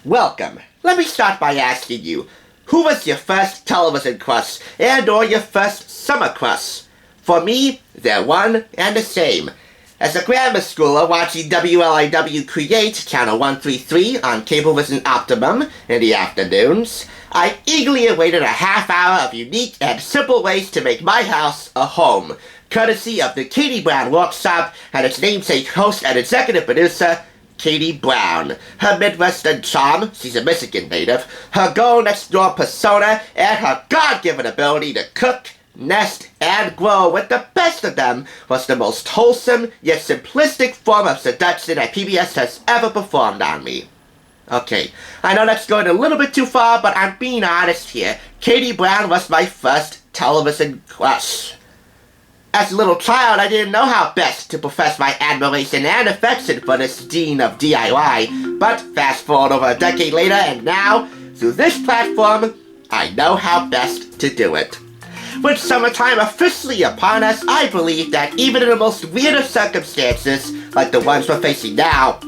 Welcome. Let me start by asking you, who was your first television crush and or your first summer crush? For me, they're one and the same. As a grammar schooler watching WLIW Create Channel 133 on Cablevision Optimum in the afternoons, I eagerly awaited a half hour of unique and simple ways to make my house a home, courtesy of the Katie Brown Workshop and its namesake host and executive producer, Katie Brown. Her Midwestern charm, she's a Michigan native, her go-next-door persona, and her God-given ability to cook, nest, and grow with the best of them was the most wholesome yet simplistic form of seduction that PBS has ever performed on me. Okay, I know that's going a little bit too far, but I'm being honest here. Katie Brown was my first television crush. As a little child, I didn't know how best to profess my admiration and affection for this dean of DIY, but fast forward over a decade later, and now, through this platform, I know how best to do it. With summertime officially upon us, I believe that even in the most weird of circumstances, like the ones we're facing now,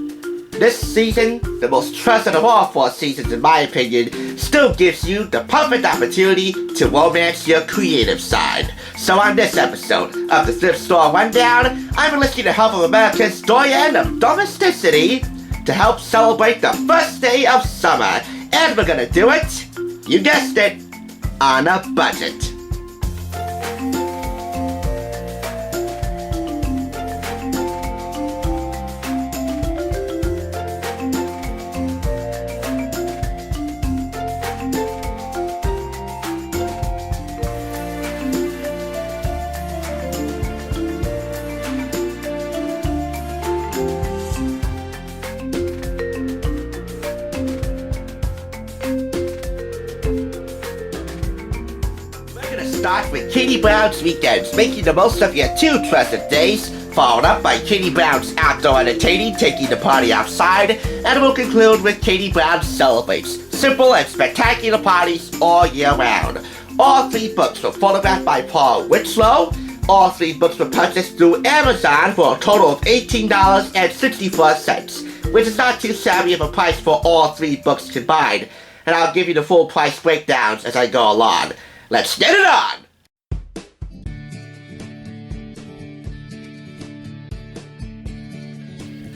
this season, the most trusted of all 4 seasons in my opinion, still gives you the perfect opportunity to romance your creative side. So on this episode of the Thrift Store Rundown, I'm enlisting the help of America's doyen of domesticity to help celebrate the first day of summer. And we're gonna do it, you guessed it, on a budget. Start with Katie Brown's weekends, making the most of your 2 trusted days, followed up by Katie Brown's outdoor entertaining, taking the party outside, and we'll conclude with Katie Brown Celebrates, simple and spectacular parties all year round. All 3 books were photographed by Paul Winslow. All 3 books were purchased through Amazon for a total of $18.64, which is not too shabby of a price for all 3 books combined, and I'll give you the full price breakdowns as I go along. Let's get it on!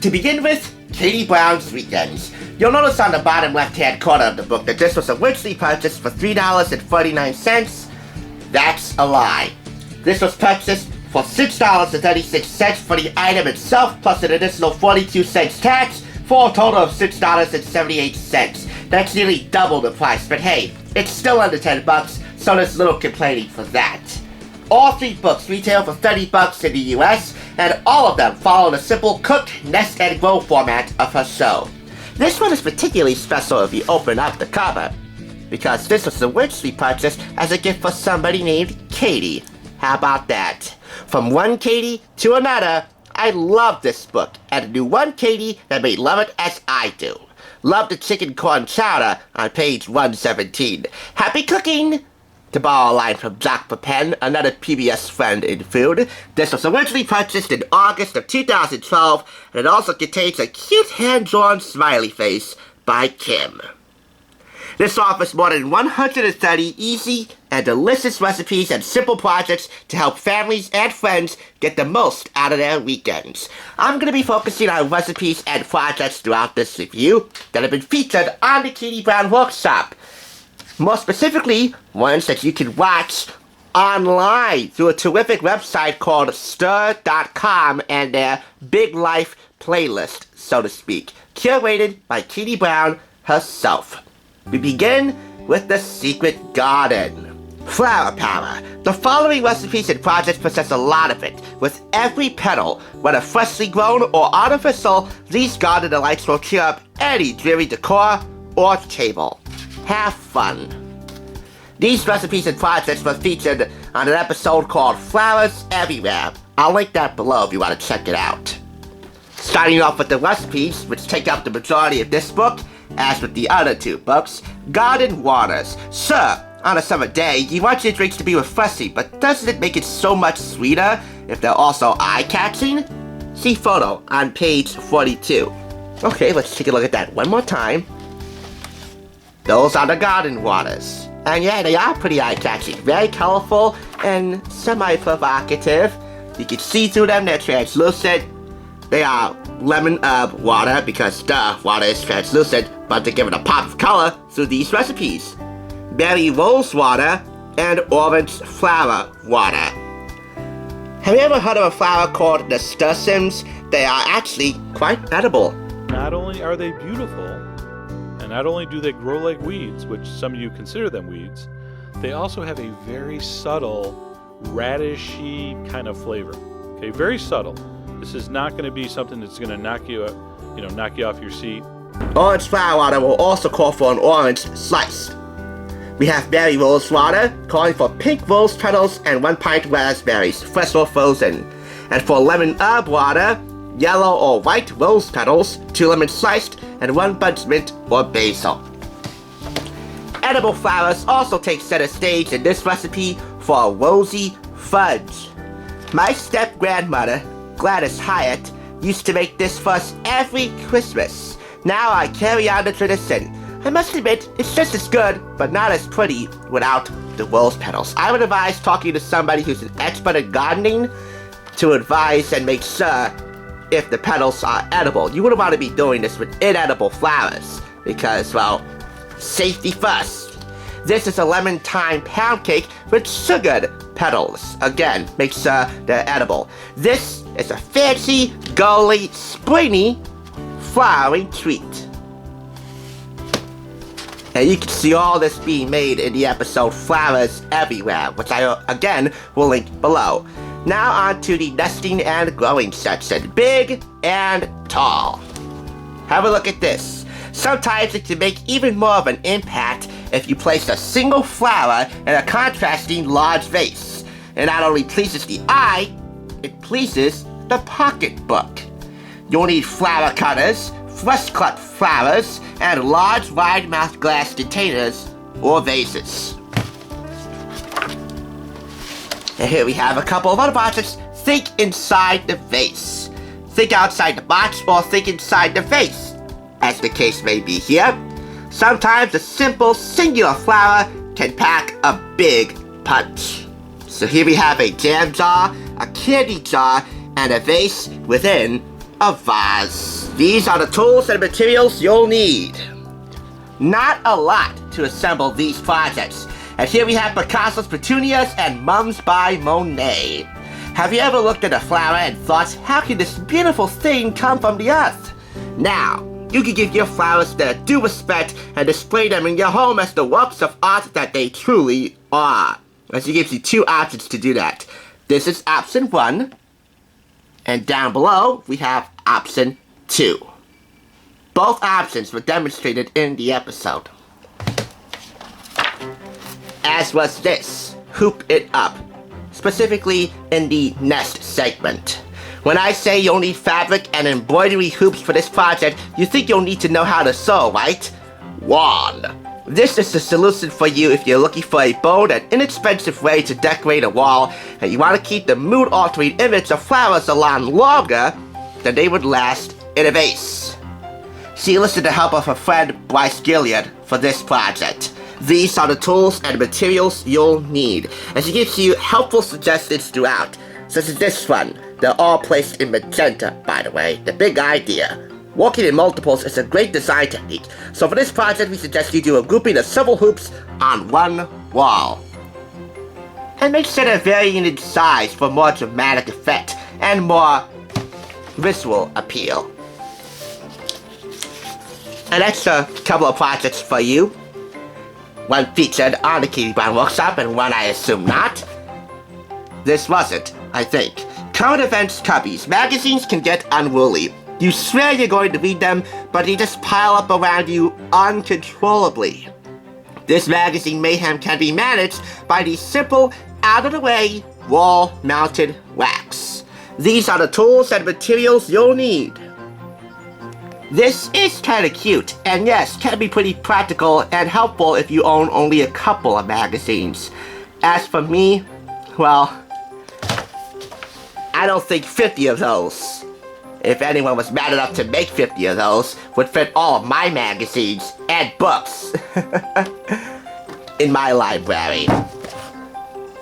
To begin with, Katie Brown's Weekends. You'll notice on the bottom left-hand corner of the book that this was originally purchased for $3.49. That's a lie. This was purchased for $6.36 for the item itself, plus an additional 42-cent tax, for a total of $6.78. That's nearly double the price, but hey, it's still under $10, so there's little complaining for that. All 3 books retail for $30 in the US, and all of them follow the simple cook, nest, and grow format of her show. This one is particularly special if you open up the cover, because this was originally purchased as a gift for somebody named Katie. How about that? From one Katie to another, I love this book, and knew one Katie that may love it as I do. Love the chicken corn chowder on page 117. Happy cooking! To borrow a line from Jack Papen, another PBS friend in food, this was originally purchased in August of 2012, and it also contains a cute hand-drawn smiley face by Kim. This offers more than 130 easy and delicious recipes and simple projects to help families and friends get the most out of their weekends. I'm going to be focusing on recipes and projects throughout this review that have been featured on the Katie Brown Workshop. More specifically, ones that you can watch online through a terrific website called stir.com and their Big Life playlist, so to speak, curated by Katie Brown herself. We begin with the secret garden. Flower power. The following recipes and projects possess a lot of it. With every petal, whether freshly grown or artificial, these garden delights will cheer up any dreary decor or table. Have fun. These recipes and projects were featured on an episode called Flowers Everywhere. I'll link that below if you want to check it out. Starting off with the recipes, which take up the majority of this book, as with the other 2 books, garden waters. Sure, on a summer day, you want your drinks to be refreshing, but doesn't it make it so much sweeter if they're also eye-catching? See photo on page 42. Okay, let's take a look at that one more time. Those are the garden waters. And yeah, they are pretty eye-catching. Very colorful and semi-provocative. You can see through them, they're translucent. They are lemon herb water because duh, water is translucent, but they give it a pop of color through these recipes. Berry rose water and orange flower water. Have you ever heard of a flower called nasturtiums? They are actually quite edible. Not only are they beautiful, and not only do they grow like weeds, which some of you consider them weeds, they also have a very subtle, radishy kind of flavor. Okay, very subtle. This is not going to be something that's going to knock you off your seat. Orange flower water will also call for an orange sliced. We have berry rose water, calling for pink rose petals and 1 pint raspberries, fresh or frozen. And for lemon herb water, yellow or white rose petals, 2 lemons sliced, and 1 bunch mint or basil. Edible flowers also take center stage in this recipe for a rosy fudge. My step-grandmother, Gladys Hyatt, used to make this for us every Christmas. Now I carry on the tradition. I must admit, it's just as good, but not as pretty without the rose petals. I would advise talking to somebody who's an expert in gardening to advise and make sure if the petals are edible. You wouldn't want to be doing this with inedible flowers because, well, safety first. This is a lemon thyme pound cake with sugared petals. Again, make sure they're edible. This is a fancy, girly, springy, flowery treat. And you can see all this being made in the episode Flowers Everywhere, which I, again, will link below. Now on to the nesting and growing section, big and tall. Have a look at this. Sometimes it can make even more of an impact if you place a single flower in a contrasting large vase. It not only pleases the eye, it pleases the pocketbook. You'll need flower cutters, fresh cut flowers, and large wide-mouthed glass containers or vases. And here we have a couple of other boxes. Think inside the vase. Think outside the box or think inside the vase, as the case may be here. Sometimes a simple singular flower can pack a big punch. So here we have a jam jar, a candy jar, and a vase within a vase. These are the tools and materials you'll need. Not a lot to assemble these projects. And here we have Picasso's Petunias and Mums by Monet. Have you ever looked at a flower and thought, how can this beautiful thing come from the earth? Now, you can give your flowers their due respect and display them in your home as the works of art that they truly are. As it gives you 2 options to do that. This is option 1. And down below, we have option 2. Both options were demonstrated in the episode. As was this, hoop it up, specifically in the nest segment. When I say you'll need fabric and embroidery hoops for this project, you think you'll need to know how to sew, right? Wrong. This is the solution for you if you're looking for a bold and inexpensive way to decorate a wall, and you want to keep the mood-altering image of flowers along longer than they would last in a vase. She enlisted the help of her friend Bryce Gilliard for this project. These are the tools and materials you'll need, and she gives you helpful suggestions throughout, such as this one. They're all placed in magenta, by the way, the big idea. Working in multiples is a great design technique, so for this project we suggest you do a grouping of several hoops on one wall. And make sure they're varying in size for more dramatic effect and more visual appeal. And that's a couple of projects for you. One featured on the Katie Brown Workshop and one I assume not. This wasn't, I think. Current events cubbies. Magazines can get unruly. You swear you're going to read them, but they just pile up around you uncontrollably. This magazine mayhem can be managed by the simple, out-of-the-way, wall-mounted racks. These are the tools and materials you'll need. This is kinda cute, and yes, can be pretty practical and helpful if you own only a couple of magazines. As for me, well, I don't think 50 of those if anyone was mad enough to make 50 of those, would fit all of my magazines and books in my library.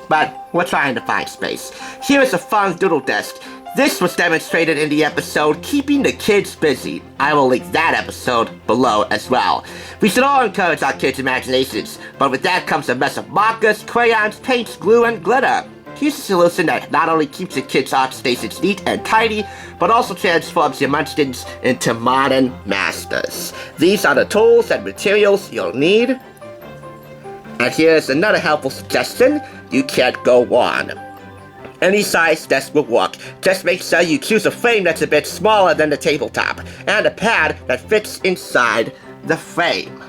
But we're trying to find space. Here is a fun doodle desk. This was demonstrated in the episode Keeping the Kids Busy. I will link that episode below as well. We should all encourage our kids' imaginations, but with that comes a mess of markers, crayons, paints, glue, and glitter. Here's a solution that not only keeps your kids' art stations neat and tidy, but also transforms your munchkins into modern masters. These are the tools and materials you'll need. And here's another helpful suggestion. You can't go wrong. Any size desk will work. Just make sure you choose a frame that's a bit smaller than the tabletop, and a pad that fits inside the frame.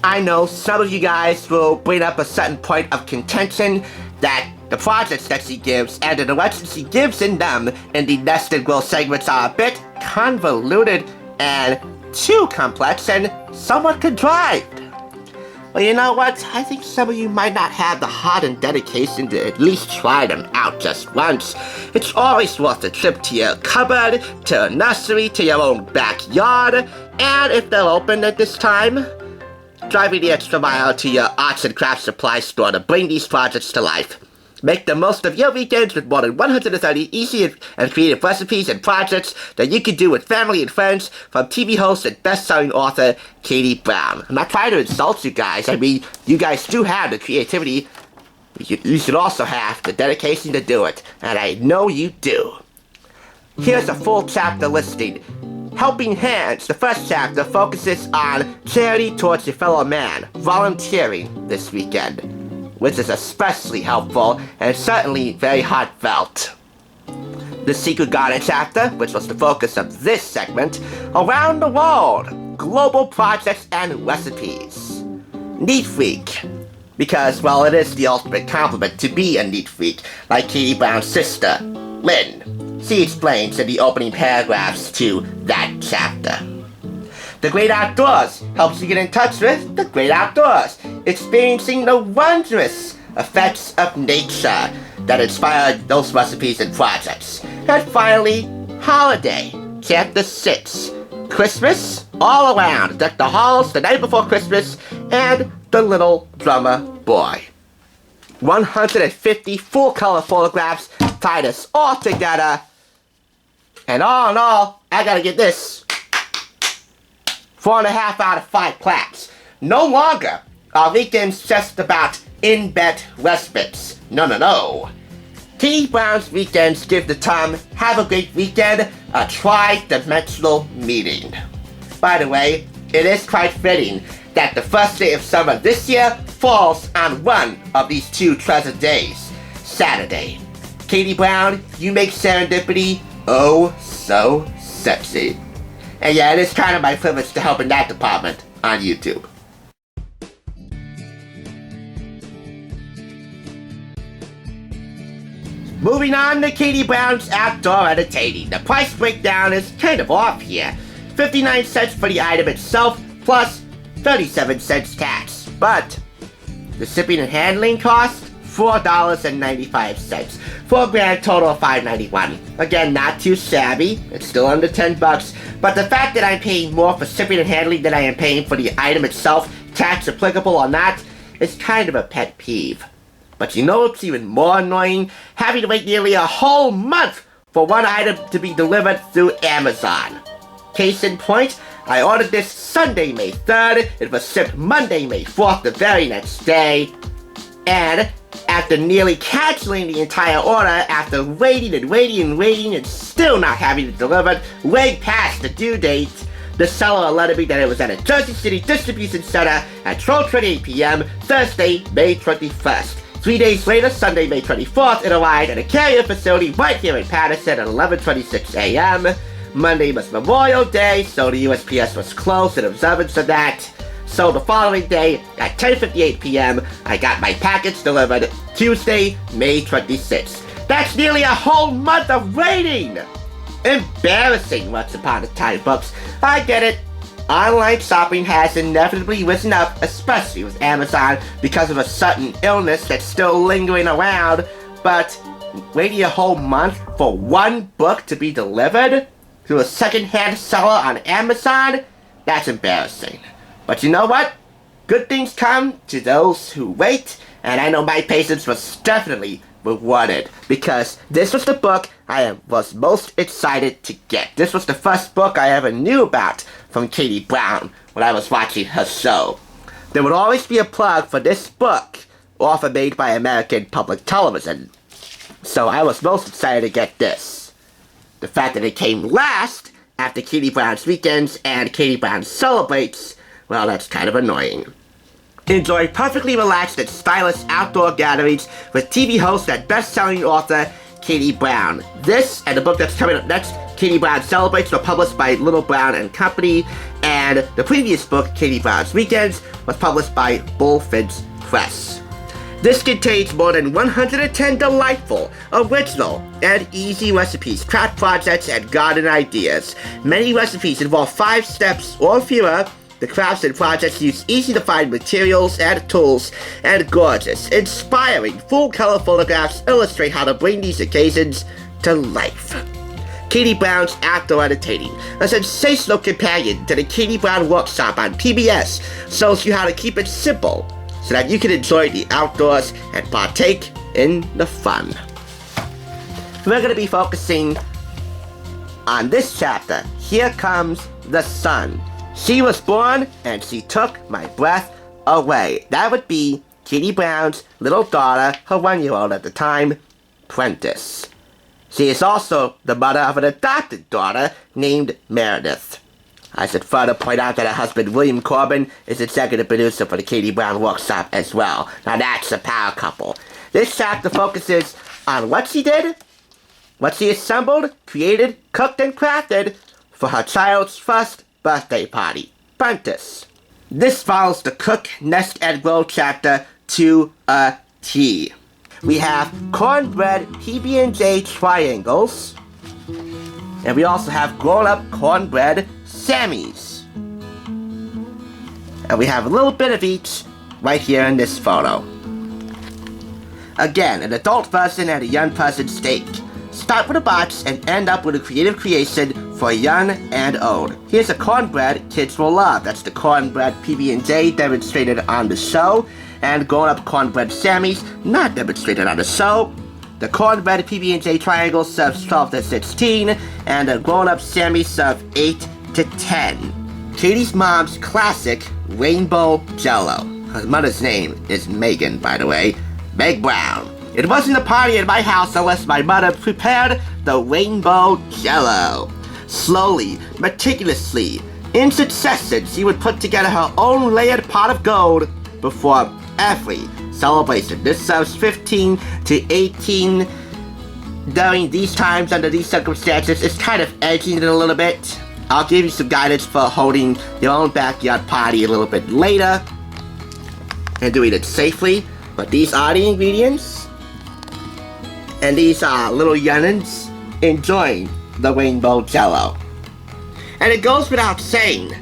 I know some of you guys will bring up a certain point of contention that the projects that she gives and the directions she gives in them in the nested grow segments are a bit convoluted and too complex and somewhat contrived. Well, you know what? I think some of you might not have the heart and dedication to at least try them out just once. It's always worth a trip to your cupboard, to a nursery, to your own backyard, and if they're open at this time, driving the extra mile to your arts and crafts supply store to bring these projects to life. Make the most of your weekends with more than 130 easy and creative recipes and projects that you can do with family and friends from TV host and best-selling author Katie Brown. I'm not trying to insult you guys. I mean, you guys do have the creativity. You should also have the dedication to do it, and I know you do. Here's a full chapter listing. Helping Hands, the first chapter, focuses on charity towards your fellow man, volunteering this weekend, which is especially helpful and certainly very heartfelt. The Secret Garden chapter, which was the focus of this segment, Around the World, Global Projects and Recipes. Neat Freak, because, well, it is the ultimate compliment to be a neat freak, like Katie Brown's sister, Lynn. She explains in the opening paragraphs to that chapter. The Great Outdoors helps you get in touch with the great outdoors, experiencing the wondrous effects of nature that inspired those recipes and projects. And finally, Holiday, Chapter 6, Christmas all around. Deck the halls the night before Christmas and the little drummer boy. 150 full-color photographs tied us all together. And all in all, I gotta get this. 4.5 out of 5 claps. No longer are weekends just about in-bed respites. No. Katie Brown's weekends give the term "have a great weekend" a tri-dimensional meaning. By the way, it is quite fitting that the first day of summer this year falls on one of these two treasure days, Saturday. Katie Brown, you make serendipity oh so sexy. And yeah, it is kind of my privilege to help in that department on YouTube. Moving on to Katie Brown's Outdoor Entertaining. The price breakdown is kind of off here. 59 cents for the item itself, plus 37 cents tax. But the shipping and handling cost, $4.95, for a grand total of $5.91. Again, not too shabby. It's still under $10, but the fact that I'm paying more for shipping and handling than I am paying for the item itself, tax applicable or not, is kind of a pet peeve. But you know what's even more annoying? Having to wait nearly a whole month for one item to be delivered through Amazon. Case in point, I ordered this Sunday, May 3rd. It was shipped Monday, May 4th, the very next day. And after nearly canceling the entire order, after waiting and still not having it delivered, way past the due date, the seller alerted me that it was at a Jersey City distribution center at 12:28 p.m. Thursday, May 21st. 3 days later, Sunday, May 24th, it arrived at a carrier facility right here in Patterson at 11:26 a.m. Monday was Memorial Day, so the USPS was closed in observance of that. So the following day, at 10:58 p.m., I got my package delivered Tuesday, May 26th. That's nearly a whole month of waiting! Embarrassing, once upon a time, folks. I get it. Online shopping has inevitably risen up, especially with Amazon, because of a certain illness that's still lingering around, but waiting a whole month for one book to be delivered to a secondhand seller on Amazon? That's embarrassing. But you know what? Good things come to those who wait, and I know my patience was definitely rewarded, because this was the book I was most excited to get. This was the first book I ever knew about from Katie Brown when I was watching her show. There would always be a plug for this book, often made by American Public Television. So I was most excited to get this. The fact that it came last, after Katie Brown's Weekends and Katie Brown Celebrates, well, that's kind of annoying. Enjoy perfectly relaxed and stylish outdoor gatherings with TV host and best-selling author Katie Brown. This and the book that's coming up next, Katie Brown Celebrates, were published by Little Brown and Company, and the previous book, Katie Brown's Weekends, was published by Bullfinch Press. This contains more than 110 delightful, original, and easy recipes, craft projects, and garden ideas. Many recipes involve 5 steps or fewer. The crafts and projects use easy-to-find materials and tools, and gorgeous, inspiring, full-color photographs illustrate how to bring these occasions to life. Katie Brown's Outdoor Entertaining, a sensational companion to the Katie Brown Workshop on PBS, shows you how to keep it simple so that you can enjoy the outdoors and partake in the fun. We're going to be focusing on this chapter, Here Comes the Sun. She was born and she took my breath away. That would be Katie Brown's little daughter, her 1-year-old at the time, Prentice. She is also the mother of an adopted daughter named Meredith. I should further point out that her husband, William Corbin, is executive producer for the Katie Brown Workshop as well. Now that's a power couple. This chapter focuses on what she did, what she assembled, created, cooked, and crafted for her child's first birthday party, Prentice. This follows the Cook, Nest, and Grow chapter to a T. We have cornbread PB&J triangles, and we also have grown-up cornbread Sammys. And we have a little bit of each right here in this photo. Again, an adult version and a young person steak. Start with a box and end up with a creative creation for young and old. Here's a cornbread kids will love. That's the cornbread PB&J demonstrated on the show, and grown-up cornbread Sammys not demonstrated on the show. The cornbread PB&J triangle serves 12 to 16, and the grown-up Sammy serve 8 to 10. Katie's mom's classic rainbow jello. Her mother's name is Megan, by the way. Meg Brown. It wasn't a party at my house unless my mother prepared the rainbow jello. Slowly, meticulously, in succession, she would put together her own layered pot of gold before every celebration. This serves 15 to 18. During these times, under these circumstances, it's kind of edging it a little bit. I'll give you some guidance for holding your own backyard party a little bit later and doing it safely. But these are the ingredients, and these are little youngins enjoying the rainbow jello. And it goes without saying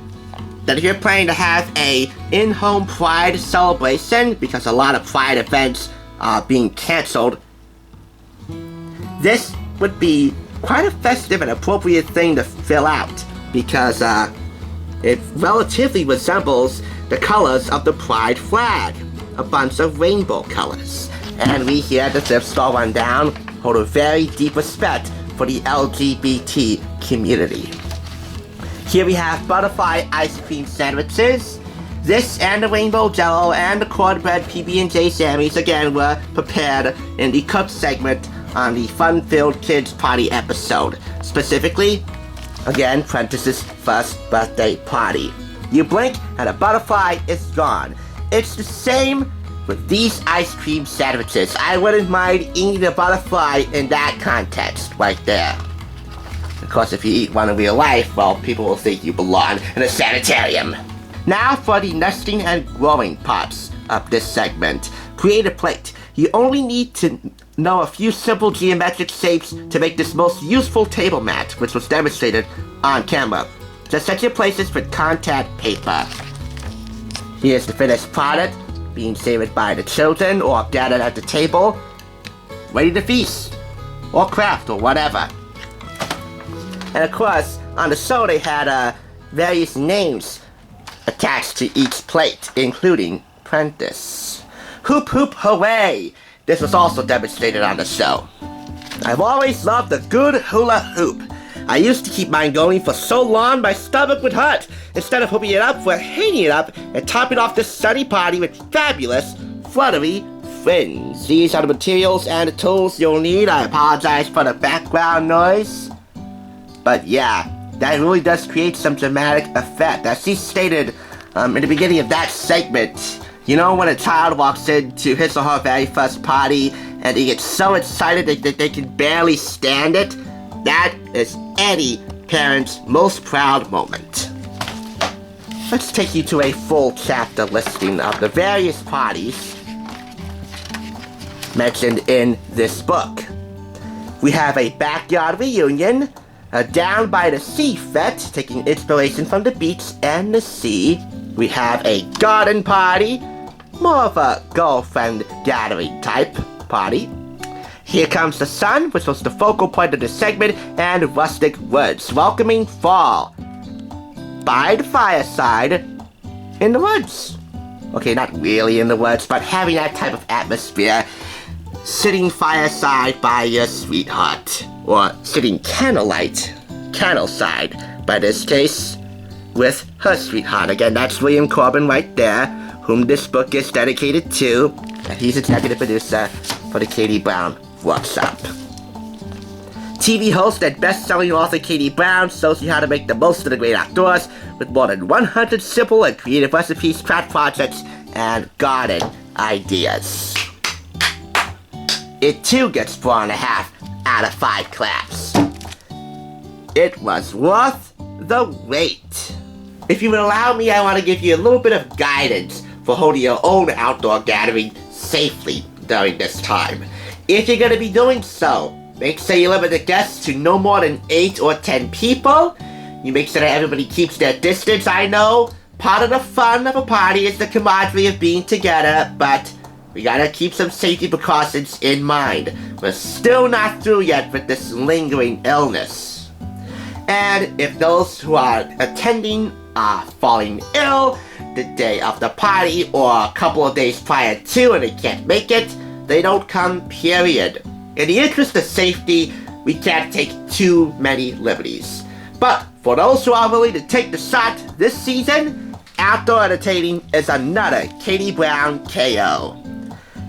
that if you're planning to have a in-home Pride celebration, because a lot of Pride events are being canceled, this would be quite a festive and appropriate thing to fill out, because it relatively resembles the colors of the Pride flag, a bunch of rainbow colors. And we here at the Thrift Store Rundown hold a very deep respect for the LGBT community. Here we have butterfly ice cream sandwiches. This and the rainbow jello and the cornbread PB&J Sammys again were prepared in the cooked segment on the Fun-Filled Kids Party episode. Specifically, again, Prentice's first birthday party. You blink and a butterfly is gone. It's the same with these ice cream sandwiches. I wouldn't mind eating a butterfly in that context right there. Of course, if you eat one in real life, well, people will think you belong in a sanitarium. Now for the nesting and growing parts of this segment. Create a plate. You only need to know a few simple geometric shapes to make this most useful table mat, which was demonstrated on camera. Just set your places with contact paper. Here's the finished product, being savored by the children or gathered at the table, ready to feast. or craft or whatever. And of course, on the show they had various names attached to each plate, including Prentice. Hoop hoop hooray! This was also demonstrated on the show. I've always loved a good hula hoop. I used to keep mine going for so long my stomach would hurt. Instead of hooping it up, we're hanging it up and topping off this sunny party with fabulous, fluttery fringe. These are the materials and the tools you'll need. I apologize for the background noise. But yeah, that really does create some dramatic effect. As she stated in the beginning of that segment, you know when a child walks into his or her very first party and they get so excited that they can barely stand it? That is any parent's most proud moment. Let's take you to a full chapter listing of the various parties mentioned in this book. We have a backyard reunion, a down by the sea fete, taking inspiration from the beach and the sea. We have a garden party, more of a girlfriend gathering type party. Here Comes the Sun, which was the focal point of the segment, and Rustic Woods, welcoming fall. By the fireside, in the woods. Okay, not really in the woods, but having that type of atmosphere. Sitting fireside by your sweetheart. Or sitting candleside, by this case, with her sweetheart. Again, that's William Corbin right there, whom this book is dedicated to. And he's executive producer for the Katie Brown Workshop. TV host and best-selling author Katie Brown shows you how to make the most of the great outdoors with more than 100 simple and creative recipes, craft projects, and garden ideas. It too gets 4.5 out of 5 claps. It was worth the wait. If you would allow me, I want to give you a little bit of guidance for holding your own outdoor gathering safely during this time. If you're going to be doing so, make sure you limit the guests to no more than 8 or 10 people. You make sure that everybody keeps their distance. I know part of the fun of a party is the camaraderie of being together, but we gotta keep some safety precautions in mind. We're still not through yet with this lingering illness. And if those who are attending are falling ill the day of the party or a couple of days prior to and they can't make it, they don't come, period. In the interest of safety, we can't take too many liberties. But for those who are willing to take the shot this season, outdoor entertaining is another Katie Brown KO.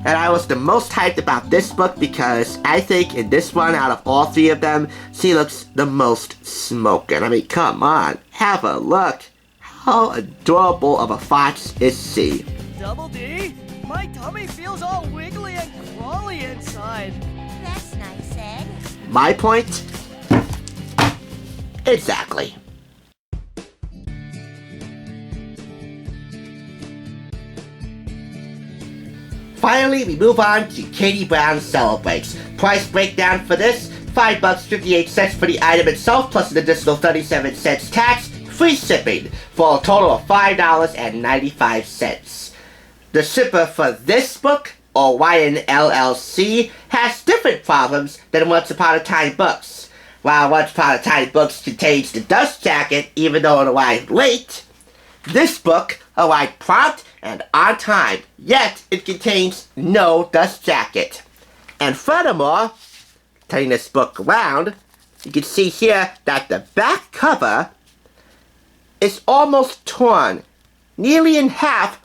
And I was the most hyped about this book because I think in this one, out of all 3 of them, she looks the most smoking. I mean, come on, have a look. How adorable of a fox is she? Double D, my tummy feels all wiggly and crawly inside. That's nice, Ed. My point? Exactly. Finally, we move on to Katie Brown Celebrates. Price breakdown for this, $5.58 for the item itself, plus an additional 37 cents tax, free shipping, for a total of $5.95. The shipper for this book, or YNLLC, has different problems than Once Upon a Time books. While Once Upon a Time books contains the dust jacket, even though it arrived late, this book arrived prompt and on time, yet it contains no dust jacket. And furthermore, turning this book around, you can see here that the back cover is almost torn, nearly in half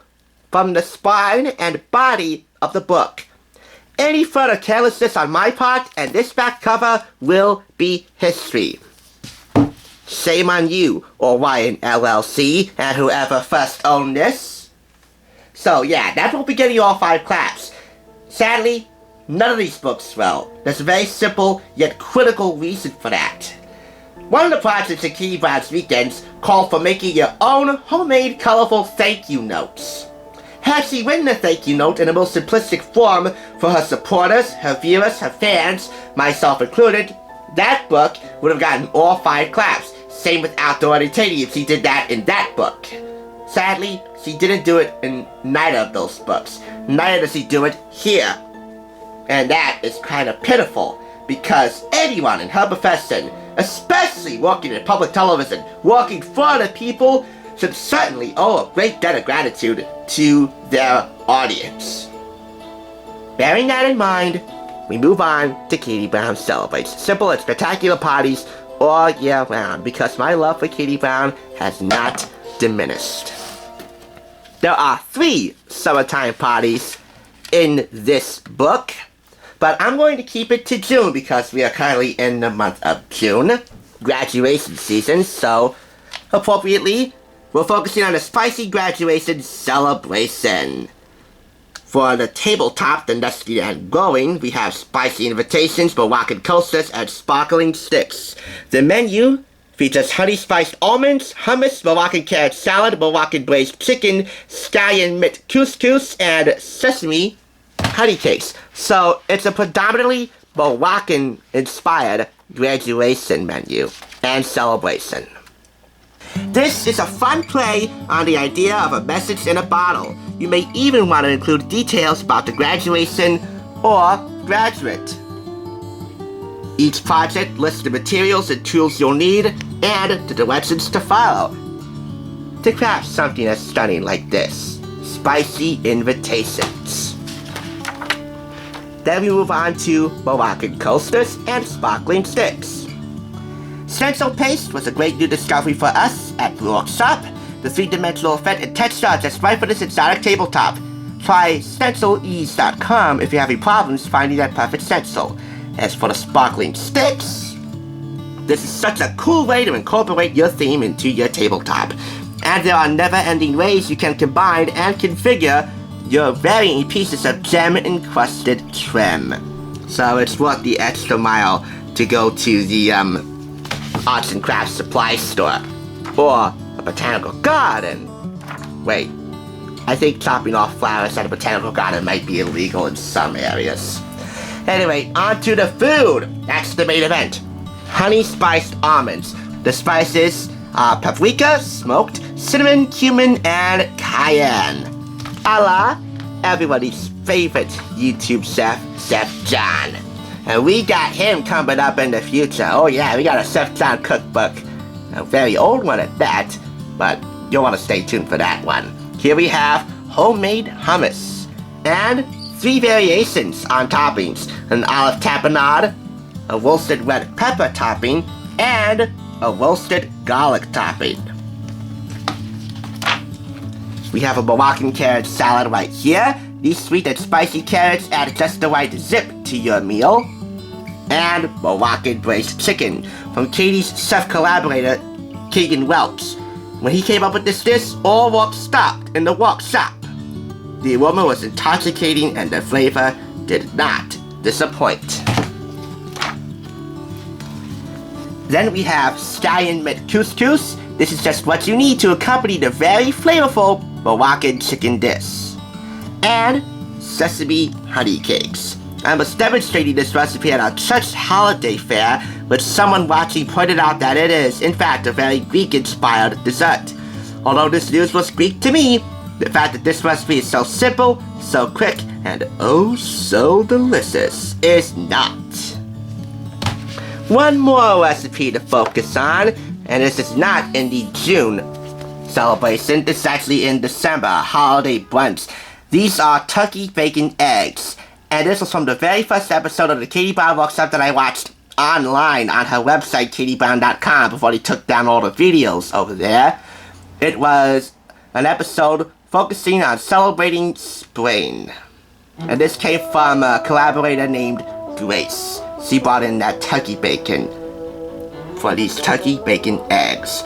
from the spine and body of the book. Any further carelessness on my part and this back cover will be history. Shame on you, or YNLLC, and whoever first owned this. So yeah, that will be getting you all 5 claps. Sadly, none of these books will. There's a very simple yet critical reason for that. One of the projects in Katie Brown's Weekends called for making your own homemade colorful thank you notes. Had she written a thank you note in the most simplistic form for her supporters, her viewers, her fans, myself included, that book would have gotten all 5 claps. Same with Outdoor Entertaining if she did that in that book. Sadly, she didn't do it in neither of those books. Neither does she do it here. And that is kind of pitiful. because anyone in effervescent, especially working in public television, working for the people, should certainly owe a great debt of gratitude to their audience. Bearing that in mind, we move on to Katie Brown Celebrates Simple and Spectacular Parties all year round, because my love for Katie Brown has not diminished. There are 3 summertime parties in this book, but I'm going to keep it to June because we are currently in the month of June, graduation season, so appropriately, we're focusing on a spicy graduation celebration. For the tabletop, the Nesty and Growing, we have spicy invitations, Moroccan coasters, and sparkling sticks. The menu features honey spiced almonds, hummus, Moroccan carrot salad, Moroccan braised chicken, scallion mint couscous, and sesame honey cakes. So it's a predominantly Moroccan-inspired graduation menu and celebration. This is a fun play on the idea of a message in a bottle. You may even want to include details about the graduation or graduate. Each project lists the materials and tools you'll need and the directions to follow to craft something as stunning like this. Spicy invitations. Then we move on to Moroccan coasters and sparkling sticks. Stencil paste was a great new discovery for us at Blue Oak Shop. The 3-dimensional effect and texture are just right for this exotic tabletop. Try stencilease.com if you're having problems finding that perfect stencil. As for the sparkling sticks, this is such a cool way to incorporate your theme into your tabletop. And there are never-ending ways you can combine and configure your varying pieces of gem-encrusted trim. So it's worth the extra mile to go to the arts and crafts supply store or a botanical garden. Wait, I think chopping off flowers at a botanical garden might be illegal in some areas. Anyway, on to the food. That's the main event. Honey spiced almonds. The spices are paprika, smoked, cinnamon, cumin, and cayenne. A la everybody's favorite YouTube chef, Chef John. And we got him coming up in the future. Oh yeah, we got a Chef John cookbook. A very old one at that, but you'll want to stay tuned for that one. Here we have homemade hummus, and 3 variations on toppings. An olive tapenade, a roasted red pepper topping, and a roasted garlic topping. We have a Moroccan carrot salad right here. These sweet and spicy carrots add just the right zip to your meal. And Moroccan braised chicken from Katie's chef collaborator, Keegan Welch. When he came up with this dish, all work stopped in the workshop. The aroma was intoxicating and the flavor did not disappoint. Then we have scallion mint couscous. This is just what you need to accompany the very flavorful Moroccan chicken dish. And sesame honey cakes. I was demonstrating this recipe at our church holiday fair, which someone watching pointed out that it is, in fact, a very Greek-inspired dessert. Although this news was Greek to me, the fact that this recipe is so simple, so quick, and oh so delicious is not. One more recipe to focus on, and this is not in the June celebration, this is actually in December, holiday brunch. These are turkey bacon eggs. And this was from the very first episode of the Katie Brown workshop that I watched online on her website, katiebrown.com, before they took down all the videos over there. It was an episode focusing on celebrating spring. And this came from a collaborator named Grace. She brought in that turkey bacon for these turkey bacon eggs.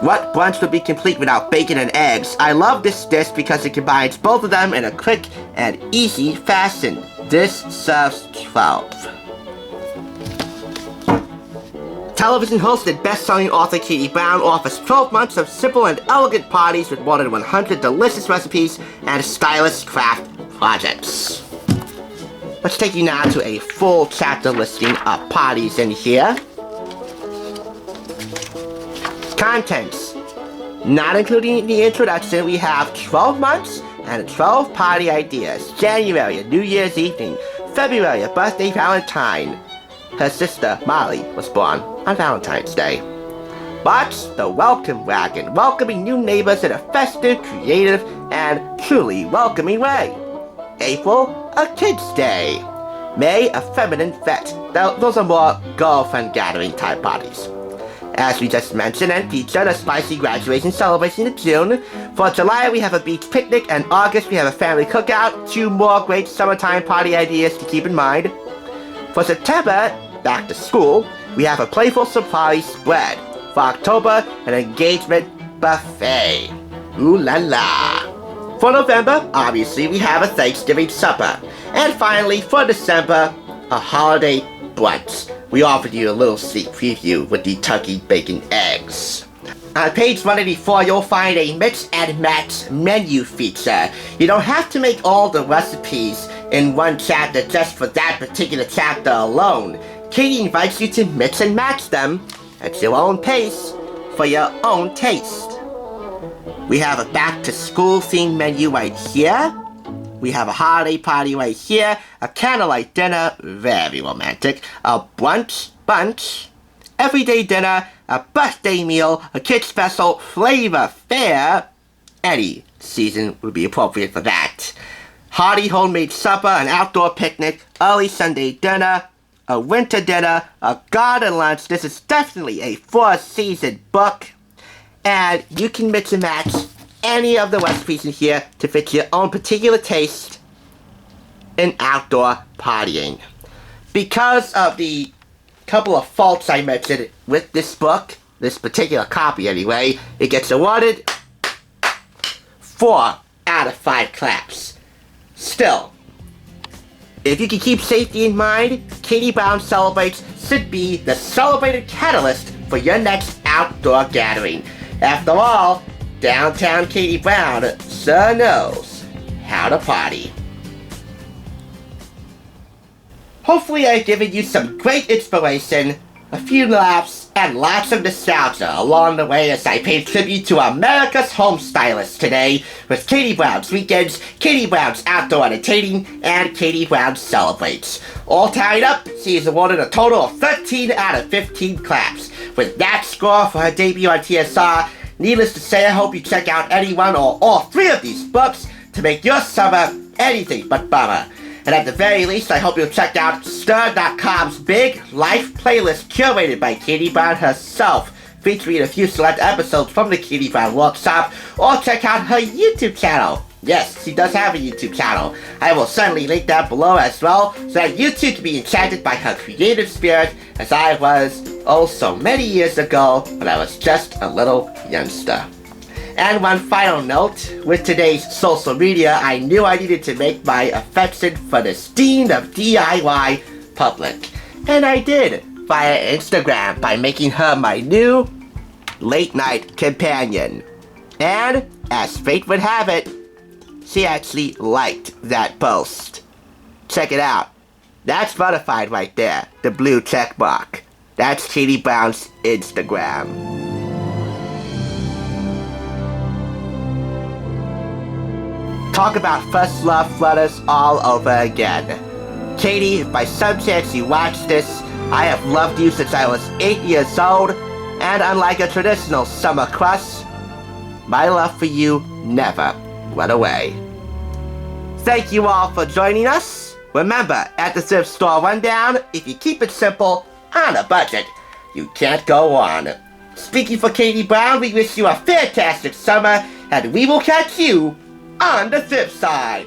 What brunch would be complete without bacon and eggs? I love this dish because it combines both of them in a quick and easy fashion. This serves 12. Television host and best-selling author Katie Brown offers 12 months of simple and elegant parties with more than 100 delicious recipes and stylish craft projects. Let's take you now to a full chapter listing of parties in here. Contents. Not including the introduction, we have 12 months and 12 party ideas. January, a New Year's evening. February, a birthday Valentine. her sister Molly was born on Valentine's Day. But the welcome wagon, welcoming new neighbors in a festive, creative, and truly welcoming way. April, a kid's day. May, a feminine fete. Those are more girlfriend gathering type parties. As we just mentioned and featured, a spicy graduation celebration in June. For July, we have a beach picnic, and August, we have a family cookout. 2 more great summertime party ideas to keep in mind. For September, back to school, we have a playful surprise spread. For October, an engagement buffet. Ooh la la. For November, obviously, we have a Thanksgiving supper. And finally, for December, a holiday brunch. We offered you a little sneak preview with the turkey bacon eggs. On page 184, you'll find a mix and match menu feature. You don't have to make all the recipes in one chapter just for that particular chapter alone. Katie invites you to mix and match them at your own pace for your own taste. We have a back-to-school themed menu right here. We have a holiday party right here, a candlelight dinner, very romantic, a brunch bunch, everyday dinner, a birthday meal, a kids special, flavor fair. Any season would be appropriate for that. Hearty homemade supper, an outdoor picnic, early Sunday dinner, a winter dinner, a garden lunch. This is definitely a 4-season book. And you can mix and match any of the recipes in here to fit your own particular taste in outdoor partying. Because of the couple of faults I mentioned with this book, this particular copy anyway, it gets awarded 4 out of 5 claps. Still, if you can keep safety in mind, Katie Brown Celebrates should be the celebrated catalyst for your next outdoor gathering. After all, downtown Katie Brown sure knows how to party. Hopefully I've given you some great inspiration, a few laughs, and lots of nostalgia along the way as I pay tribute to America's home stylist today with Katie Brown's Weekends, Katie Brown's Outdoor Entertaining, and Katie Brown Celebrates. All tied up, she is awarded a total of 13 out of 15 claps. With that score for her debut on TSR, needless to say, I hope you check out any one or all 3 of these books to make your summer anything but bummer. And at the very least, I hope you'll check out Stir.com's Big Life playlist curated by Katie Brown herself, featuring a few select episodes from the Katie Brown Workshop, or check out her YouTube channel. Yes, she does have a YouTube channel. I will certainly link that below as well, so that you too can be enchanted by her creative spirit, as I was, oh so many years ago, when I was just a little youngster. And one final note, with today's social media, I knew I needed to make my affection for this dean of DIY public. And I did, via Instagram, by making her my new late night companion. And, as fate would have it, she actually liked that post. Check it out. That's verified right there, the blue check mark. That's Katie Brown's Instagram. Talk about first love flutters all over again. Katie, if by some chance you watch this, I have loved you since I was 8 years old, and unlike a traditional summer crush, my love for you never went away. Thank you all for joining us. Remember, at the thrift store rundown, if you keep it simple, on a budget, you can't go on. Speaking for Katie Brown, we wish you a fantastic summer, and we will catch you on the flip side.